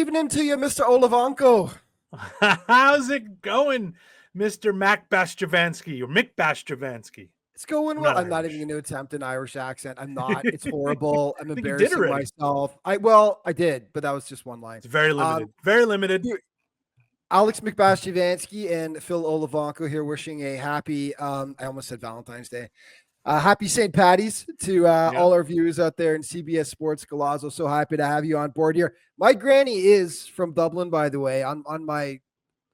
evening to you, Mr. Olivanko. How's it going, Mr. Mac Bastravansky or Mick Bastravansky? It's going well. I'm not even going to attempt an Irish accent. I'm not. It's horrible. I'm embarrassing myself. I did, but that was just one line. It's very limited. Very limited. Alex McBastravansky and Phil Olivanko here wishing a happy, I almost said Valentine's Day. Happy St. Patty's to all our viewers out there in CBS Sports Galazzo. So happy to have you on board here. My granny is from Dublin, by the way, on my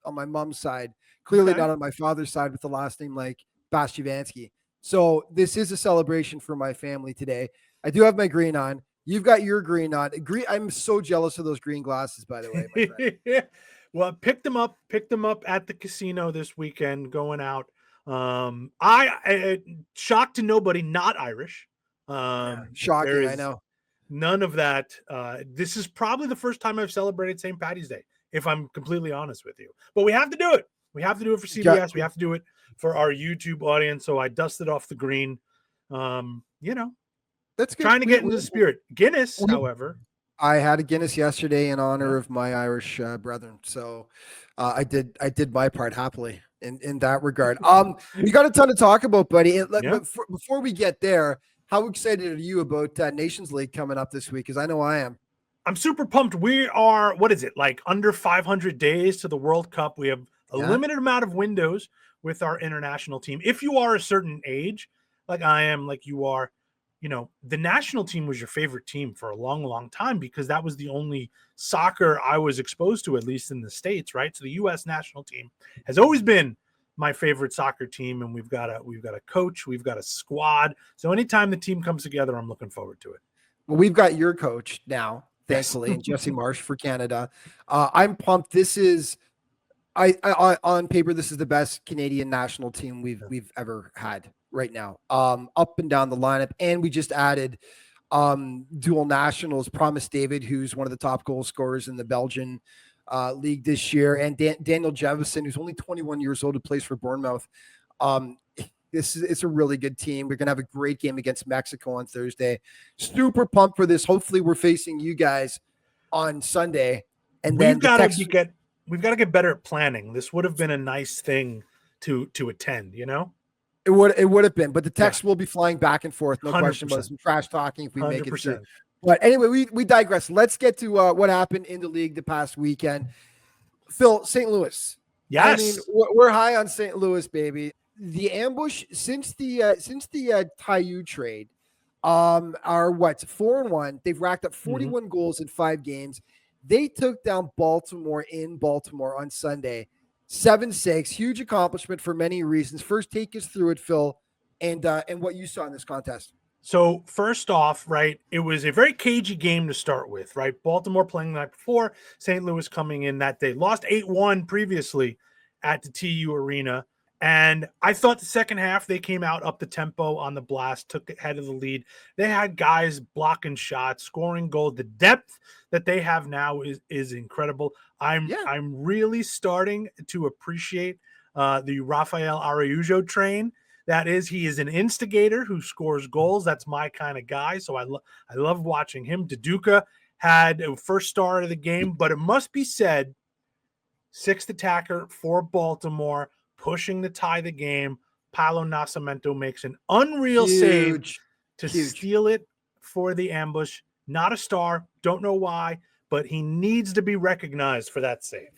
mom's side. Clearly not on my father's side with the last name like Bastravansky. So this is a celebration for my family today. I do have my green on. You've got your green on. I'm so jealous of those green glasses, by the way, my friend. Well, picked them up at the casino this weekend going out. I shocked to nobody, not Irish. Shocking, I know. None of that. This is probably the first time I've celebrated St. Patty's Day, if I'm completely honest with you. But we have to do it. We have to do it for CBS. Yeah. We have to do it for our YouTube audience. So I dusted off the green. That's good. Trying to get into the spirit. Guinness, however. I had a Guinness yesterday in honor of my Irish brethren. So I did my part happily in that regard. We got a ton to talk about, buddy. But before we get there, how excited are you about Nations League coming up this week? Because I know I am. I'm super pumped. We are, what is it, like under 500 days to the World Cup. We have a limited amount of windows with our international team. If you are a certain age, like I am, like you are, the national team was your favorite team for a long, long time because that was the only soccer I was exposed to, at least in the States, right? So the U.S. national team has always been my favorite soccer team, and we've got a coach, we've got a squad. So anytime the team comes together, I'm looking forward to it. Well, we've got your coach now, thankfully, and Jesse Marsh for Canada. I'm pumped. This is, I on paper, this is the best Canadian national team we've ever had right now, up and down the lineup. And we just added dual nationals, Promise David, who's one of the top goal scorers in the Belgian league this year, and Daniel Jevison, who's only 21 years old, who plays for Bournemouth. It's a really good team. We're going to have a great game against Mexico on Thursday. Super pumped for this. Hopefully we're facing you guys on Sunday. And then we've got to get better at planning. This would have been a nice thing to attend, It would have been, but the text will be flying back and forth. No 100%. Question about some trash talking if we 100%. Make it through. But anyway, we digress. Let's get to what happened in the league the past weekend. Phil, St. Louis. Yes. I mean, we're high on St. Louis, baby. The ambush since the Taiyu trade are 4-1. They've racked up 41 goals in 5 games. They took down Baltimore in Baltimore on Sunday. 7-6, huge accomplishment for many reasons. First, take us through it, Phil, and what you saw in this contest. So first off, right, it was a very cagey game to start with, right? Baltimore playing the night before, St. Louis coming in that day. Lost 8-1 previously at the TU Arena. And I thought the second half, they came out up the tempo on the Blast, took ahead of the lead. They had guys blocking shots, scoring goals. The depth that they have now is incredible. I'm really starting to appreciate the Rafael Araujo train. That is, he is an instigator who scores goals. That's my kind of guy. So I love watching him. Duduka had a first star of the game, but it must be said, 6th attacker for Baltimore, pushing to tie the game. Paulo Nascimento makes an unreal save to steal it for the ambush. Not a star. Don't know why, but he needs to be recognized for that save.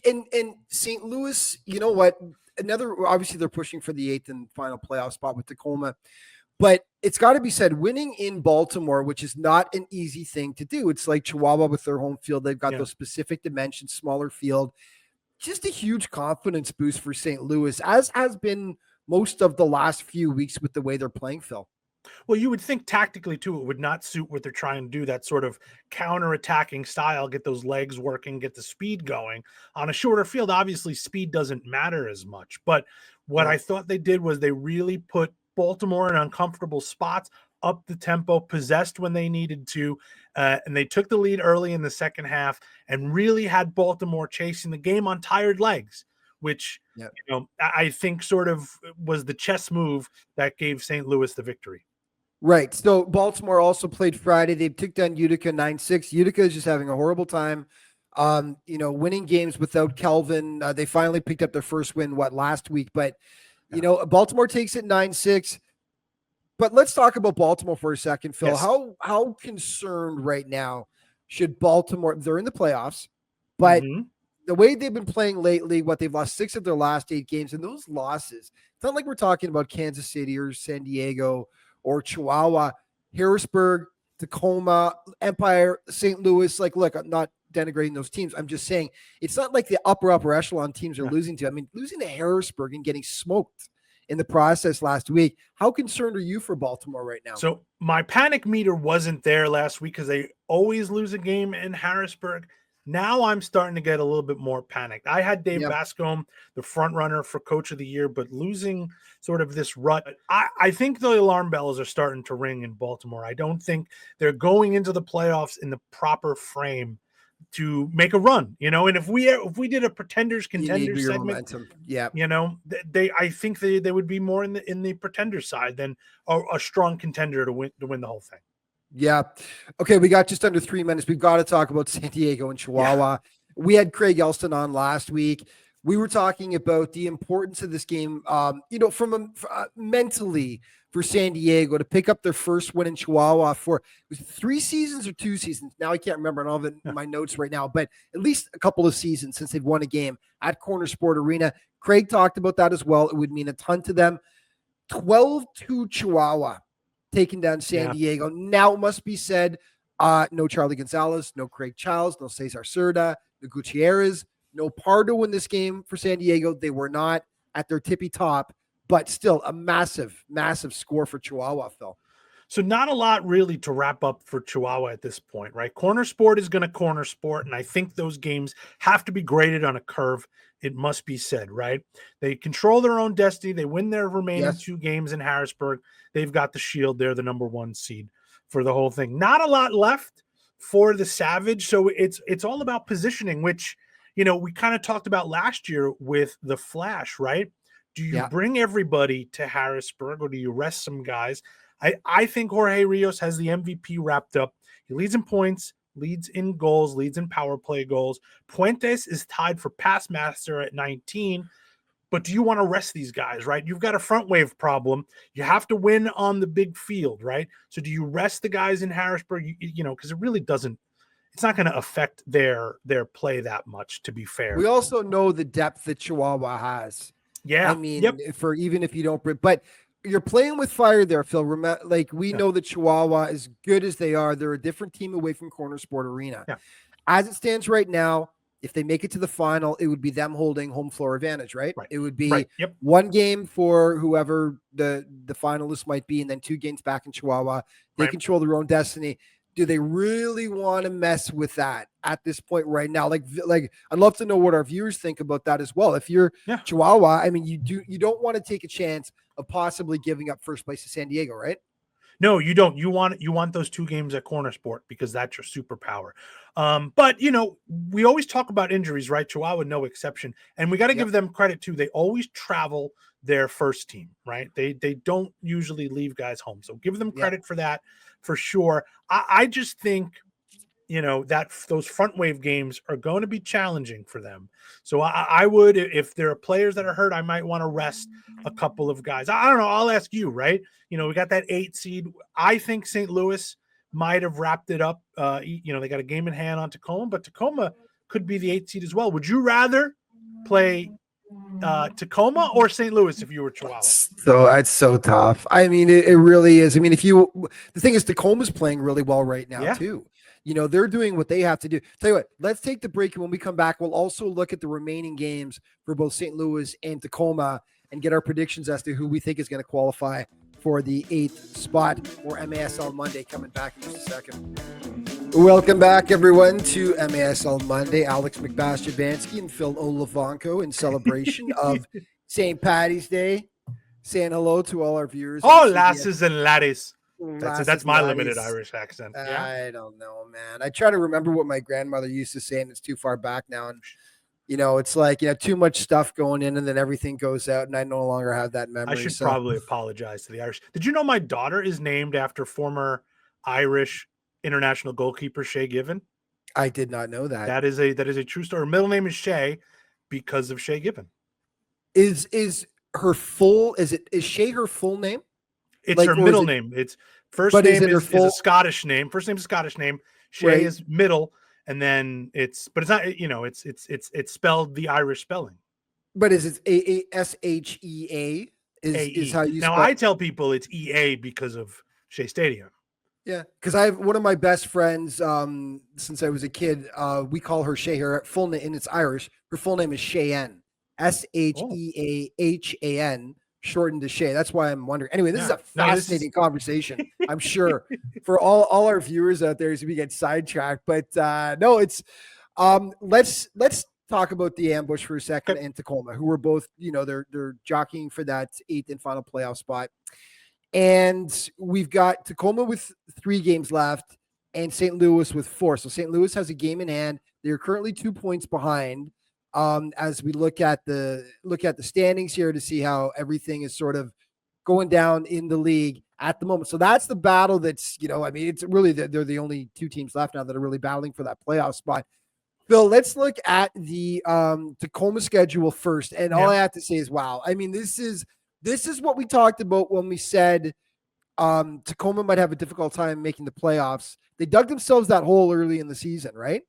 And St. Louis, you know what? Obviously they're pushing for the 8th and final playoff spot with Tacoma, but it's got to be said, winning in Baltimore, which is not an easy thing to do. It's like Chihuahua with their home field. They've got those specific dimensions, smaller field, just a huge confidence boost for St. Louis, as has been most of the last few weeks with the way they're playing, Phil. Well, you would think tactically, too, it would not suit what they're trying to do, that sort of counter-attacking style, get those legs working, get the speed going. On a shorter field, obviously, speed doesn't matter as much. But what I thought they did was they really put Baltimore in uncomfortable spots, up the tempo, possessed when they needed to, and they took the lead early in the second half and really had Baltimore chasing the game on tired legs, which I think sort of was the chess move that gave St. Louis the victory. Right. So Baltimore also played Friday. They took down Utica 9-6. Utica is just having a horrible time. winning games without Kelvin. They finally picked up their first win, last week? But, Baltimore takes it 9-6. But let's talk about Baltimore for a second, Phil. Yes. How concerned right now should Baltimore? They're in the playoffs, but the way they've been playing lately, they've lost 6 of their last 8 games, and those losses, it's not like we're talking about Kansas City or San Diego or Chihuahua, Harrisburg, Tacoma, Empire, St. Louis. Like, look, I'm not denigrating those teams. I'm just saying it's not like the upper echelon teams are losing to. I mean, losing to Harrisburg and getting smoked in the process last week. How concerned are you for Baltimore right now? So my panic meter wasn't there last week because they always lose a game in Harrisburg. Now I'm starting to get a little bit more panicked. I had Dave Bascom, the front runner for coach of the year, but losing sort of this rut, I think the alarm bells are starting to ring in Baltimore. I don't think they're going into the playoffs in the proper frame to make a run, and if we did a pretenders contenders segment, I think they would be more in the pretender side than a strong contender to win the whole thing. Yeah. Okay. We got just under 3 minutes. We've got to talk about San Diego and Chihuahua. We had Craig Elston on last week. We were talking about the importance of this game, from mentally for San Diego to pick up their first win in Chihuahua for 3 seasons or 2 seasons. Now I can't remember all of my notes right now, but at least a couple of seasons since they've won a game at Corner Sport Arena. Craig talked about that as well. It would mean a ton to them. 12-2 Chihuahua taking down San Diego. Now it must be said, no Charlie Gonzalez, no Craig Childs, no Cesar Cerda, no Gutierrez, no Pardo in this game for San Diego. They were not at their tippy top, but still a massive, massive score for Chihuahua, Phil. So not a lot really to wrap up for Chihuahua at this point, right? Corner Sport is going to corner sport, and I think those games have to be graded on a curve. It must be said, right? They control their own destiny. They win their remaining 2 games in Harrisburg. They've got the shield. They're the number 1 seed for the whole thing. Not a lot left for the Savage, so it's all about positioning, which, we kind of talked about last year with the Flash, right? Do you bring everybody to Harrisburg, or do you rest some guys? I think Jorge Rios has the MVP wrapped up. He leads in points, leads in goals, leads in power play goals. Puentes is tied for pass master at 19. But do you want to rest these guys, right? You've got a front wave problem. You have to win on the big field, right? So do you rest the guys in Harrisburg? Because it really doesn't. It's not going to affect their play that much, to be fair. We also know the depth that Chihuahua has. Yeah. I mean, for even if you don't, but you're playing with fire there, Phil. Remember, we know that Chihuahua, as good as they are, they're a different team away from Corner Sport Arena. Yeah. As it stands right now, if they make it to the final, it would be them holding home floor advantage, right? It would be 1 game for whoever the finalists might be, and then 2 games back in Chihuahua. They control their own destiny. Do they really want to mess with that at this point right now? Like I'd love to know what our viewers think about that as well. If you're Chihuahua, I mean, you don't want to take a chance of possibly giving up first place to San Diego, right? No, you don't. You want those 2 games at Corner Sport because that's your superpower. But we always talk about injuries, right? Chihuahua, no exception, and we got to give them credit too. They always travel their first team, right? They don't usually leave guys home, so give them credit for that for sure. I just think that those front wave games are going to be challenging for them. So I would, if there are players that are hurt, I might want to rest a couple of guys. I don't know. I'll ask you, right? We got that 8 seed. I think St. Louis might have wrapped it up. They got a game in hand on Tacoma, but Tacoma could be the 8 seed as well. Would you rather play Tacoma or St. Louis if you were Chihuahua? So it's so tough. I mean, it really is. I mean, the thing is, Tacoma's playing really well right now too. They're doing what they have to do. Tell you what, let's take the break, and when we come back, we'll also look at the remaining games for both St. Louis and Tacoma and get our predictions as to who we think is going to qualify for the 8th spot for MASL Monday. Coming back in just a second. Welcome back, everyone, to MASL Monday. Alex McBastian-Bansky and Phil Olavanko in celebration of St. Patty's Day. Saying hello to all our viewers. Oh, lasses and laddies. That's my limited Irish accent. I don't know, man. I try to remember what my grandmother used to say, and it's too far back now. And it's like too much stuff going in, and then everything goes out, and I no longer have that memory. I should probably apologize to the Irish. Did you know my daughter is named after former Irish international goalkeeper Shay Given? I did not know that. That is a true story. Her middle name is Shay because of Shay Given. Is her full? Is Shay her full name? It's her middle name. It's first name is a Scottish name. First name is a Scottish name. Shay is middle, and then it's not. It's spelled the Irish spelling. But is it AASHEA? Is how you now spell? I tell people it's EA because of Shea Stadium. Yeah, because I have one of my best friends since I was a kid. We call her Shay. Her full name, and it's Irish. Her full name is Cheyenne. SHEAHAN, shortened to Shay. That's why I'm wondering. Anyway, this is a fascinating conversation. I'm sure for all our viewers out there as we get sidetracked. But no, it's let's talk about the ambush for a second and Tacoma, who were both, they're jockeying for that 8th and final playoff spot. And we've got Tacoma with 3 games left and St. Louis with 4. So St. Louis has a game in hand. They're currently 2 points behind. As we look at the standings here to see how everything is sort of going down in the league at the moment. So that's the battle that's, it's really, they're the only 2 teams left now that are really battling for that playoff spot. Bill, let's look at the Tacoma schedule first. And all I have to say is, wow. I mean, this is what we talked about when we said Tacoma might have a difficult time making the playoffs. They dug themselves that hole early in the season, right?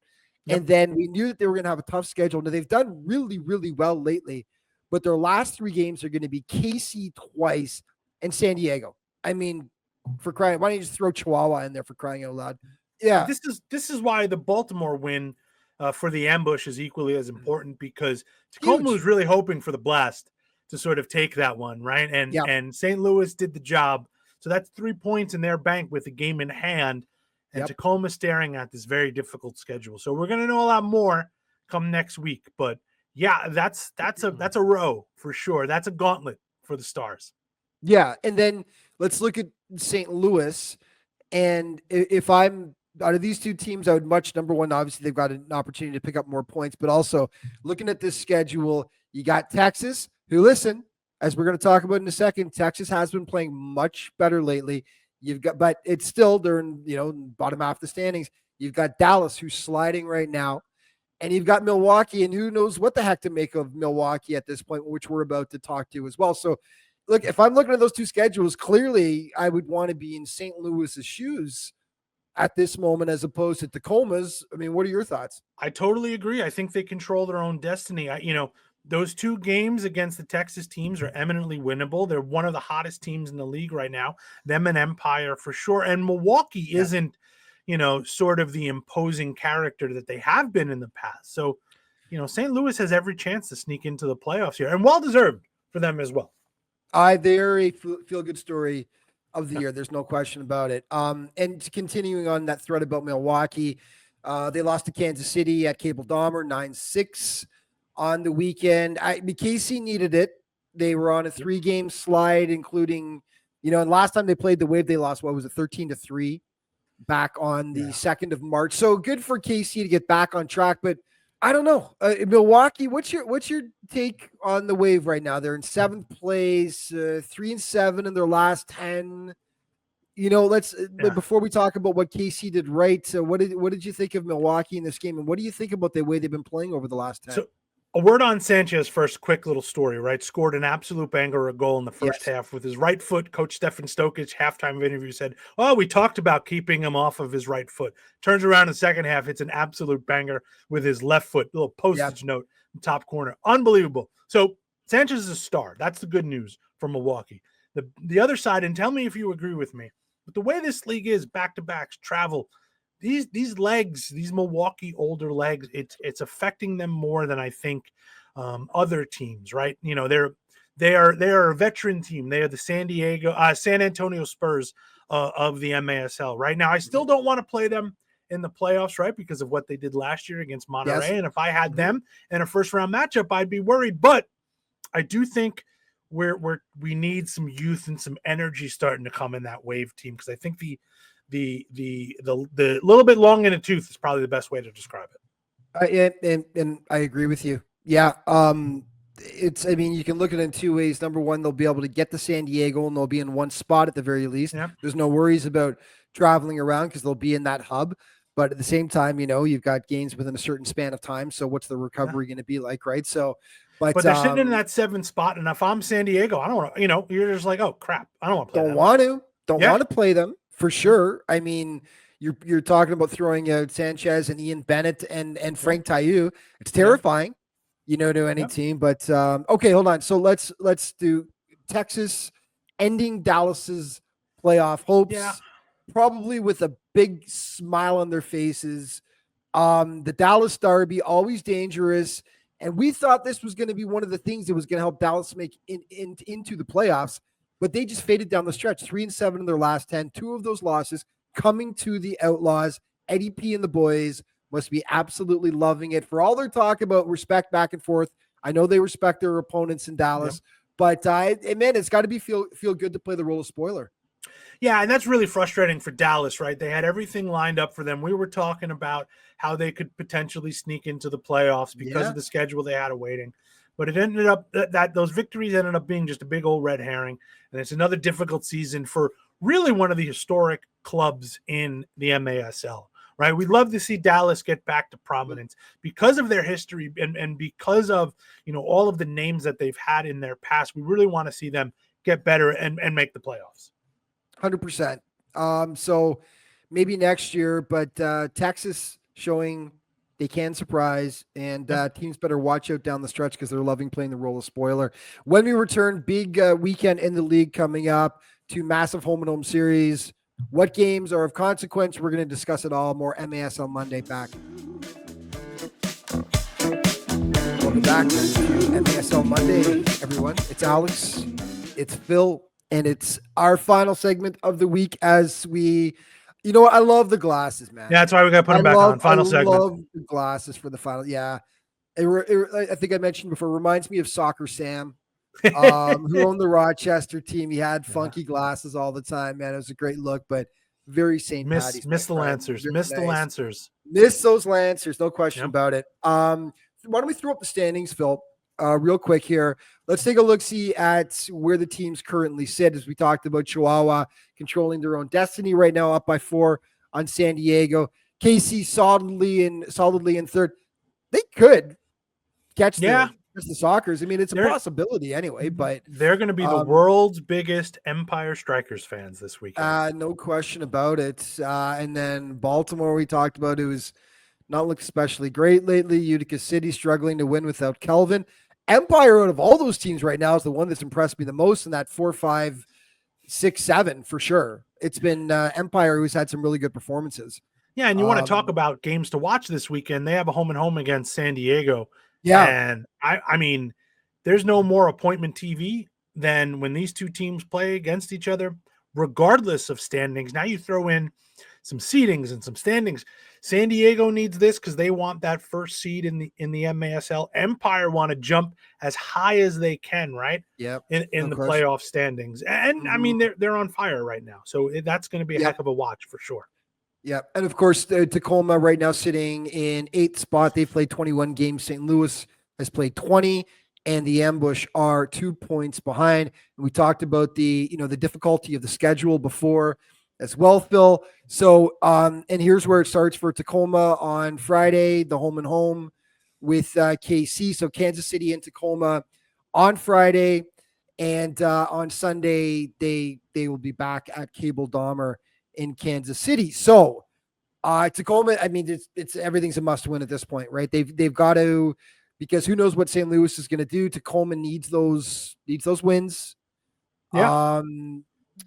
Yep. And then we knew that they were going to have a tough schedule. Now, they've done really, really well lately, but their last 3 games are going to be KC twice and San Diego. I mean, why don't you just throw Chihuahua in there for crying out loud? Yeah. This is why the Baltimore win for the ambush is equally as important, because Tacoma was really hoping for the Blast to sort of take that one, right? And St. Louis did the job. So that's 3 points in their bank with the game in hand. And Tacoma staring at this very difficult schedule. So we're going to know a lot more come next week. But yeah, that's a row for sure. That's a gauntlet for the Stars. Yeah. And then let's look at St. Louis. And if I'm out of these 2 teams, I would number one, obviously they've got an opportunity to pick up more points, but also looking at this schedule, you got Texas, who, listen, as we're going to talk about in a second, Texas has been playing much better lately. But it's still, they're in, bottom half of the standings. You've got Dallas, who's sliding right now, and you've got Milwaukee, and who knows what the heck to make of Milwaukee at this point, which we're about to talk to as well. So, look, if I'm looking at those 2 schedules, clearly I would want to be in St. Louis's shoes at this moment as opposed to Tacoma's. I mean, what are your thoughts? I totally agree. I think they control their own destiny. Those 2 games against the Texas teams are eminently winnable. They're one of the hottest teams in the league right now, them and Empire for sure. And Milwaukee isn't, sort of the imposing character that they have been in the past. So, St. Louis has every chance to sneak into the playoffs here, and well-deserved for them as well. They're a feel-good story of the year. There's no question about it. And continuing on that thread about Milwaukee, they lost to Kansas City at Cable Dahmer 9-6 on the weekend. KC needed it. They were on a 3-game slide, including, and last time they played the Wave, they lost, 13-3 back on the 2nd of March. So good for KC to get back on track, but I don't know. Milwaukee, what's your take on the Wave right now? They're in 7th place, 3-7 in their last 10. But before we talk about what KC did right, so what did you think of Milwaukee in this game, and what do you think about the way they've been playing over the last 10? So, a word on Sanchez first, quick little story, right? Scored an absolute banger, a goal in the first half with his right foot. Coach Stefan Stokic, halftime interview, said, we talked about keeping him off of his right foot. Turns around in the second half, it's an absolute banger with his left foot, little postage note in top corner. Unbelievable. So Sanchez is a star. That's the good news for Milwaukee. The other side, and tell me if you agree with me, but the way this league is, back-to-backs, travel, these legs, these Milwaukee older legs, it's affecting them more than I think other teams, right? They are a veteran team. They are the San Antonio Spurs of the MASL right now. I still don't want to play them in the playoffs, right? Because of what they did last year against Monterey. Yes. And if I had them in a first round matchup, I'd be worried. But I do think we need some youth and some energy starting to come in that Wave team, because I think the little bit long in the tooth is probably the best way to describe it. And I agree with you. Yeah. You can look at it in 2 ways. Number one, they'll be able to get to San Diego and they'll be in one spot at the very least. Yeah. There's no worries about traveling around because they'll be in that hub. But at the same time, you've got games within a certain span of time. So what's the Yeah. recovery going to be like, right? So, but they're sitting in that 7th spot, and if I'm San Diego, I don't want to. You're just like, oh crap, I don't want to play. Don't want to play them for sure. I mean, you're talking about throwing out Sanchez and Ian Bennett and Frank Taillou. It's terrifying, to any team. But okay, hold on. So let's do Texas ending Dallas's playoff hopes. Yeah. Probably with a big smile on their faces. The Dallas Derby, always dangerous. And we thought this was going to be one of the things that was going to help Dallas make into the playoffs, but they just faded down the stretch. 3-7 in their last 10. 2 of those losses coming to the Outlaws. Eddie P and the boys must be absolutely loving it. For all their talk about respect back and forth, I know they respect their opponents in Dallas, but man, it's got to be feel good to play the role of spoiler. Yeah, and that's really frustrating for Dallas, right? They had everything lined up for them. We were talking about how they could potentially sneak into the playoffs because of the schedule they had awaiting. But it ended up that those victories ended up being just a big old red herring. And it's another difficult season for really one of the historic clubs in the MASL, right? We'd love to see Dallas get back to prominence because of their history and because of, all of the names that they've had in their past. We really want to see them get better and make the playoffs. 100%. So maybe next year, but Texas showing they can surprise, and teams better watch out down the stretch because they're loving playing the role of spoiler. When we return, big weekend in the league coming up, 2 massive home and home series. What games are of consequence? We're going to discuss it all. More MASL Monday back. Welcome back to MASL Monday, everyone. It's Alex. It's Phil. And it's our final segment of the week as we, I love the glasses, man. Yeah, that's why we got to put them back on. Final segment. I love the glasses for the final. Yeah. I think I mentioned before, reminds me of Soccer Sam, who owned the Rochester team. He had funky glasses all the time, man. It was a great look, but very St. Patty's. Miss the Lancers. Miss the Lancers. Miss those Lancers. No question about it. Why don't we throw up the standings, Phil? Real quick here. Let's take a look-see at where the teams currently sit. As we talked about, Chihuahua controlling their own destiny right now, up by 4 on San Diego. KC solidly in third. They could catch the Sockers. I mean, it's a possibility anyway, but they're going to be the world's biggest Empire Strikers fans this weekend. No question about it. And then Baltimore, we talked about, it was not looked especially great lately. Utica City struggling to win without Kelvin. Empire, out of all those teams right now, is the one that's impressed me the most in that 4, 5, 6, 7 for sure. It's been Empire who's had some really good performances. Yeah, and you want to talk about games to watch this weekend. They have a home and home against San Diego. Yeah. And I mean, there's no more appointment TV than when these two teams play against each other, regardless of standings. Now you throw in some seedings and some standings. San Diego needs this because they want that first seed in the MASL. Empire want to jump as high as they can, right? Yeah. In the playoff standings. And I mean, they're on fire right now. So that's going to be a heck of a watch for sure. Yeah. And of course, Tacoma right now sitting in 8th spot. They've played 21 games. St. Louis has played 20. And the Ambush are 2 points behind. And we talked about the difficulty of the schedule before as well, Phil. So, and here's where it starts for Tacoma on Friday, the home and home with KC. So Kansas City and Tacoma on Friday, and on Sunday they will be back at Cable Dahmer in Kansas City. So Tacoma, I mean, it's everything's a must win at this point, right? They've got to, because who knows what St. Louis is going to do. Tacoma needs those wins. Yeah.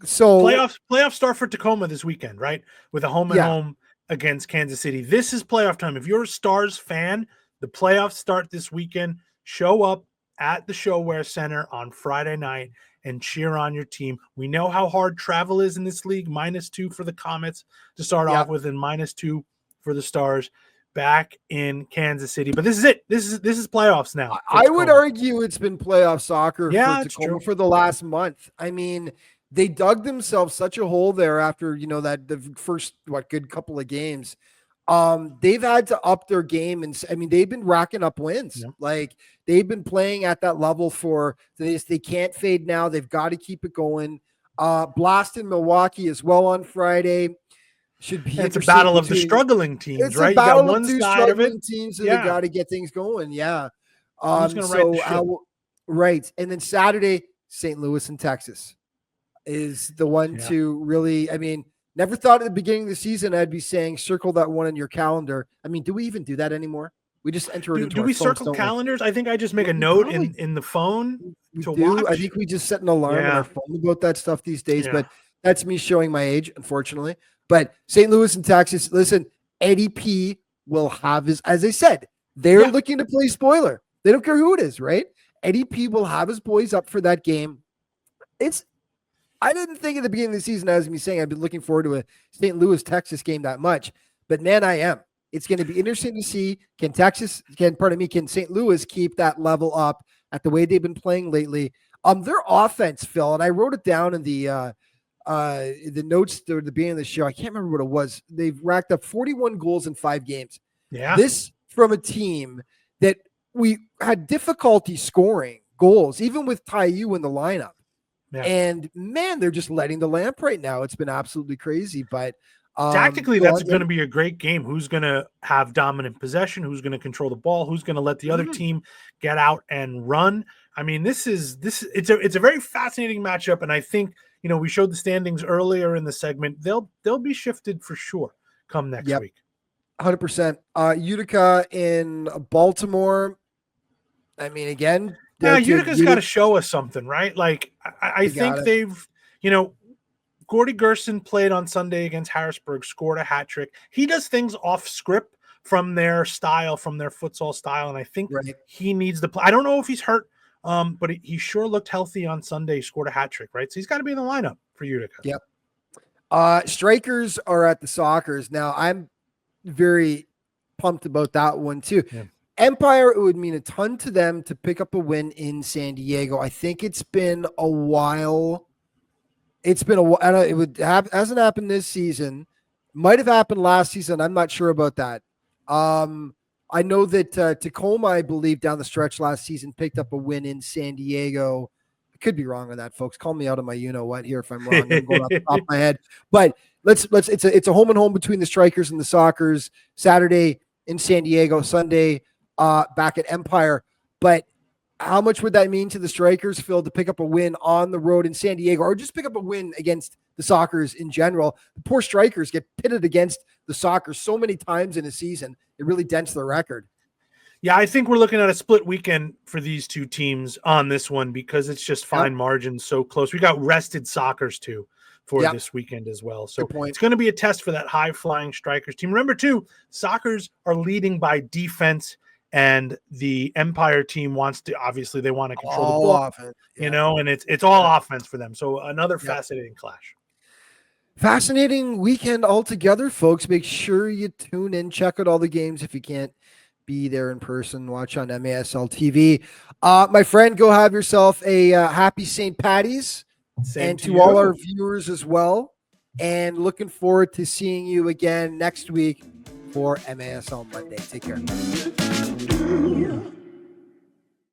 So playoff start for Tacoma this weekend, right? With a home and home against Kansas City. This is playoff time. If you're a Stars fan, the playoffs start this weekend. Show up at the ShoWare Center on Friday night and cheer on your team. We know how hard travel is in this league. -2 for the Comets to start off with, and -2 for the Stars back in Kansas City. But this is it. This is playoffs now. I would argue it's been playoff soccer for Tacoma for the last month. I mean, they dug themselves such a hole there after, that the first, good couple of games. They've had to up their game. And I mean, they've been racking up wins. Yeah. Like they've been playing at that level for this. They can't fade now. They've got to keep it going. Blast in Milwaukee as well on Friday. Should be And it's a interesting battle of the between- struggling teams, It's right? a You got battle one of two side of it. struggling teams, so Yeah. they got to get things going. Yeah. Who's going to right the ship? Right. And then Saturday, St. Louis and Texas is the one Yeah. to really, I mean, never thought at the beginning of the season I'd be saying circle that one in your calendar. I mean, do we even do that anymore? We just enter it into Do our we phones, circle don't we? calendars? I think I just make a We note probably- in the phone We to do. watch. I think we just set an alarm on Yeah. our phone about that stuff these days, Yeah. but that's me showing my age, unfortunately. But St. Louis and Texas, listen, Eddie P will have his, as I said, they're Yeah. looking to play spoiler. They don't care who it is, right? Eddie P will have his boys up for that game. I didn't think at the beginning of the season, as me saying, I've been looking forward to a St. Louis Texas game that much, but man, I am. It's going to be interesting to see can St. Louis keep that level up at the way they've been playing lately? Their offense, Phil, and I wrote it down in the notes at the beginning of the show. I can't remember what it was. They've racked up 41 goals in 5 games. Yeah. This from a team that we had difficulty scoring goals, even with Taiyu in the lineup. Yeah. And man, they're just letting the lamp right now. It's been absolutely crazy. But tactically, that's going to be a great game. Who's going to have dominant possession? Who's going to control the ball? Who's going to let the other team get out and run? I mean, it's a very fascinating matchup, and I think we showed the standings earlier in the segment. They'll be shifted for sure come next week. 100%. Utica in Baltimore. I mean, again, yeah, Utica's got to show us something, right? Like I think they've, Gordy Gerson played on Sunday against Harrisburg, scored a hat trick. He does things off script from their style, from their futsal style, and I think he needs to play. I don't know if he's hurt, but he sure looked healthy on Sunday. Scored a hat trick, right? So he's got to be in the lineup for Utica. Yep. Strikers are at the Sockers now. I'm very pumped about that one too. Yeah. Empire, it would mean a ton to them to pick up a win in San Diego. I think it's been a while. It's been a while. Hasn't happened this season. Might have happened last season. I'm not sure about that. I know that Tacoma, I believe, down the stretch last season picked up a win in San Diego. I could be wrong on that, folks. Call me out on my you-know-what here if I'm wrong. I'm going off the top of my head. But it's a home and home between the Strikers and the Sockers. Saturday in San Diego, Sunday back at Empire. But how much would that mean to the Strikers, Phil, to pick up a win on the road in San Diego, or just pick up a win against the Sockers in general? The poor Strikers get pitted against the Sockers so many times in a season. It really dents their record. Yeah, I think we're looking at a split weekend for these two teams on this one because it's just fine margins so close. We got rested Sockers too for this weekend as well. So it's going to be a test for that high-flying Strikers team. Remember, too, Sockers are leading by defense, and the Empire team obviously they want to control the ball, offense, and it's all offense for them. So another fascinating clash. Fascinating weekend altogether, folks. Make sure you tune in, check out all the games if you can't be there in person. Watch on MASL TV. My friend, go have yourself a happy St. Patty's. Same to all our viewers as well. And looking forward to seeing you again next week for MASL Monday. Take care.